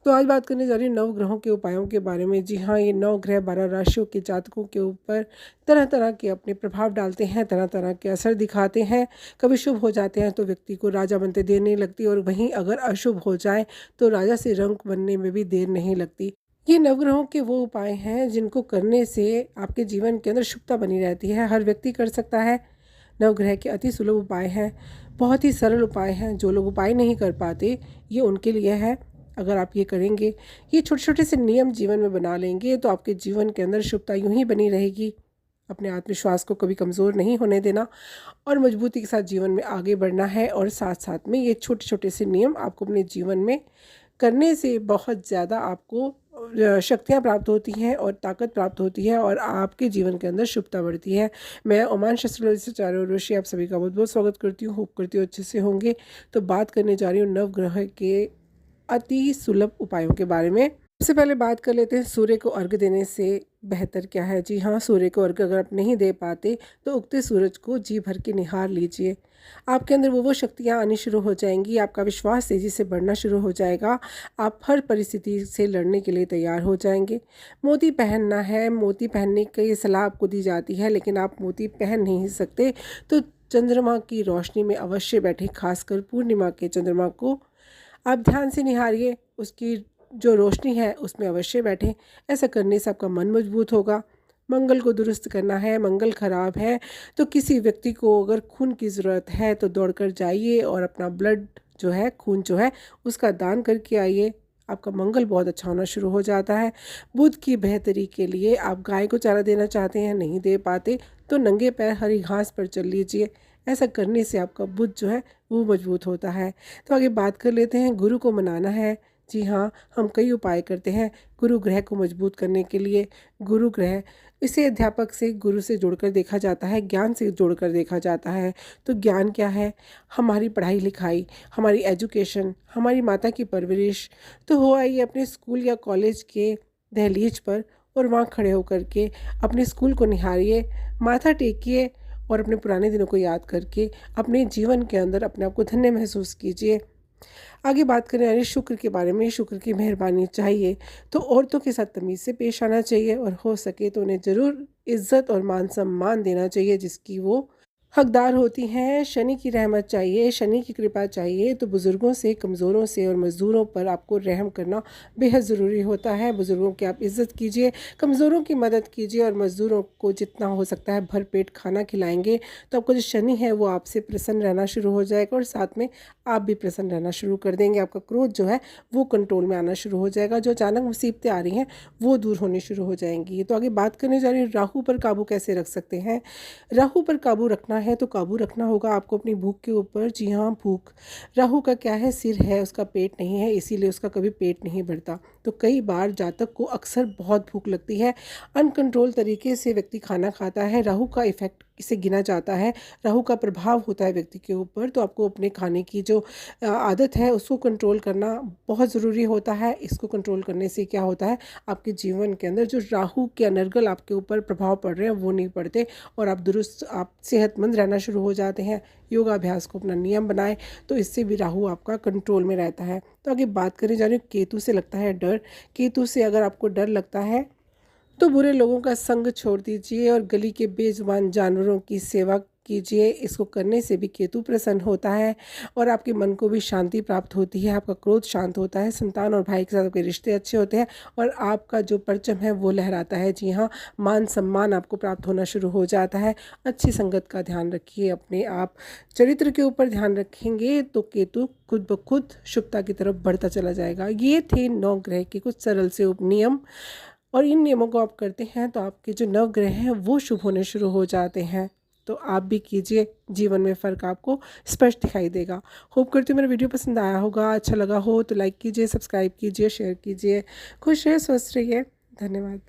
तो आज बात करने जा रही हूँ नवग्रहों के उपायों के बारे में। जी हाँ, ये 9 ग्रह 12 राशियों के जातकों के ऊपर तरह-तरह के अपने प्रभाव डालते हैं, तरह-तरह के असर दिखाते हैं। कभी शुभ हो जाते हैं तो व्यक्ति को राजा बनते देर नहीं लगती, और वहीं अगर अशुभ हो जाएँ तो राजा से रंक बनने में भी देर नहीं लगती। ये नवग्रहों के वो उपाय हैं जिनको करने से आपके जीवन के अंदर शुभता बनी रहती है। हर व्यक्ति कर सकता है। नवग्रह के अति सुलभ उपाय हैं, बहुत ही सरल उपाय हैं। जो लोग उपाय नहीं कर पाते, ये उनके लिए है। अगर आप ये करेंगे, ये छोटे-छोटे से नियम जीवन में बना लेंगे, तो आपके जीवन के अंदर शुभता यूँ ही बनी रहेगी। अपने आत्मविश्वास को कभी कमज़ोर नहीं होने देना और मजबूती के साथ जीवन में आगे बढ़ना है। और साथ-साथ में ये छोटे-छोटे से नियम आपको अपने जीवन में करने से बहुत ज़्यादा आपको शक्तियाँ प्राप्त होती हैं और ताकत प्राप्त होती है, और आपके जीवन के अंदर शुभता बढ़ती है। मैं ओमान शस्त्रलोली से चारों ओर से आप सभी का बहुत-बहुत स्वागत करती हूँ। होप करती हूँ अच्छे से होंगे। तो बात करने जा रही हूँ नवग्रह के अति सुलभ उपायों के बारे में। सबसे पहले बात कर लेते हैं सूर्य को अर्घ्य देने से बेहतर क्या है। जी हाँ, सूर्य को अर्घ्य अगर आप नहीं दे पाते तो उगते सूरज को जी भर के निहार लीजिए। आपके अंदर वो शक्तियाँ आनी शुरू हो जाएंगी, आपका विश्वास तेज़ी से बढ़ना शुरू हो जाएगा। आप हर परिस्थिति से लड़ने के लिए तैयार हो जाएंगे। मोती पहनना है, मोती पहनने की सलाह आपको दी जाती है, लेकिन आप मोती पहन नहीं सकते तो चंद्रमा की रोशनी में अवश्य बैठे, खासकर पूर्णिमा के चंद्रमा को आप ध्यान से निहारिए। उसकी जो रोशनी है उसमें अवश्य बैठें। ऐसा करने से आपका मन मजबूत होगा। मंगल को दुरुस्त करना है। मंगल खराब है तो किसी व्यक्ति को अगर खून की ज़रूरत है तो दौड़कर जाइए और अपना ब्लड जो है, खून जो है, उसका दान करके आइए। आपका मंगल बहुत अच्छा होना शुरू हो जाता है। बुध की बेहतरी के लिए आप गाय को चारा देना चाहते हैं, नहीं दे पाते तो नंगे पैर हरी घास पर चल लीजिए। ऐसा करने से आपका बुध जो है वो मजबूत होता है। तो आगे बात कर लेते हैं, गुरु को मनाना है। जी हाँ, हम कई उपाय करते हैं गुरु ग्रह को मजबूत करने के लिए। गुरु ग्रह, इसे अध्यापक से, गुरु से जोड़कर देखा जाता है, ज्ञान से जोड़कर देखा जाता है। तो ज्ञान क्या है? हमारी पढ़ाई लिखाई, हमारी एजुकेशन, हमारी माता की परवरिश। तो हो आइए अपने स्कूल या कॉलेज के दहलीज पर और वहाँ खड़े होकर के अपने स्कूल को निहारिए, माथा टेकिए और अपने पुराने दिनों को याद करके अपने जीवन के अंदर अपने आप को धन्य महसूस कीजिए। आगे बात करें यानी शुक्र के बारे में। शुक्र की मेहरबानी चाहिए तो औरतों के साथ तमीज़ से पेश आना चाहिए, और हो सके तो उन्हें ज़रूर इज़्ज़त और मान सम्मान देना चाहिए जिसकी वो हकदार होती हैं। शनि की रहमत चाहिए, शनि की कृपा चाहिए तो बुज़ुर्गों से, कमज़ोरों से और मज़दूरों पर आपको रहम करना बेहद ज़रूरी होता है। बुज़ुर्गों की आप इज़्ज़त कीजिए, कमज़ोरों की मदद कीजिए, और मज़दूरों को जितना हो सकता है भरपेट खाना खिलाएंगे तो आपका जो शनि है वो आपसे प्रसन्न रहना शुरू हो जाएगा, और साथ में आप भी प्रसन्न रहना शुरू कर देंगे। आपका क्रोध जो है वो कंट्रोल में आना शुरू हो जाएगा। जो अचानक मुसीबतें आ रही हैं वो दूर होनी शुरू हो जाएंगी। तो आगे बात करने जा रही हूँ राहु पर काबू कैसे रख सकते हैं। राहु पर काबू रखना है तो काबू रखना होगा आपको अपनी भूख के ऊपर। जी हाँ, भूख। राहु का क्या है, सिर है, उसका पेट नहीं है, इसीलिए उसका कभी पेट नहीं भरता। तो कई बार जातक को अक्सर बहुत भूख लगती है, अनकंट्रोल तरीके से व्यक्ति खाना खाता है। राहु का इफेक्ट इसे गिना जाता है, राहु का प्रभाव होता है व्यक्ति के ऊपर। तो आपको अपने खाने की जो आदत है उसको कंट्रोल करना बहुत ज़रूरी होता है। इसको कंट्रोल करने से क्या होता है, आपके जीवन के अंदर जो राहु के अनर्गल आपके ऊपर प्रभाव पड़ रहे हैं वो नहीं पड़ते, और आप दुरुस्त, आप सेहतमंद रहना शुरू हो जाते हैं। योगाभ्यास को अपना नियम बनाएं तो इससे भी राहु आपका कंट्रोल में रहता है। तो आगे बात करें जा रही हूँ केतु से लगता है डर। केतु से अगर आपको डर लगता है तो बुरे लोगों का संग छोड़ दीजिए और गली के बेजुबान जानवरों की सेवा कीजिए। इसको करने से भी केतु प्रसन्न होता है और आपके मन को भी शांति प्राप्त होती है। आपका क्रोध शांत होता है, संतान और भाई के साथ आपके रिश्ते अच्छे होते हैं, और आपका जो परचम है वो लहराता है। जी हाँ, मान सम्मान आपको प्राप्त होना शुरू हो जाता है। अच्छी संगत का ध्यान रखिए, अपने आप चरित्र के ऊपर ध्यान रखेंगे तो केतु खुद ब खुद शुभता की तरफ बढ़ता चला जाएगा। ये थे 9 ग्रह के कुछ सरल से उपनियम, और इन नियमों को आप करते हैं तो आपके जो नवग्रह हैं वो शुभ होने शुरू हो जाते हैं। तो आप भी कीजिए, जीवन में फ़र्क आपको स्पष्ट दिखाई देगा। होप करती हूँ मेरा वीडियो पसंद आया होगा। अच्छा लगा हो तो लाइक कीजिए, सब्सक्राइब कीजिए, शेयर कीजिए। खुश रहिए, स्वस्थ रहिए। धन्यवाद।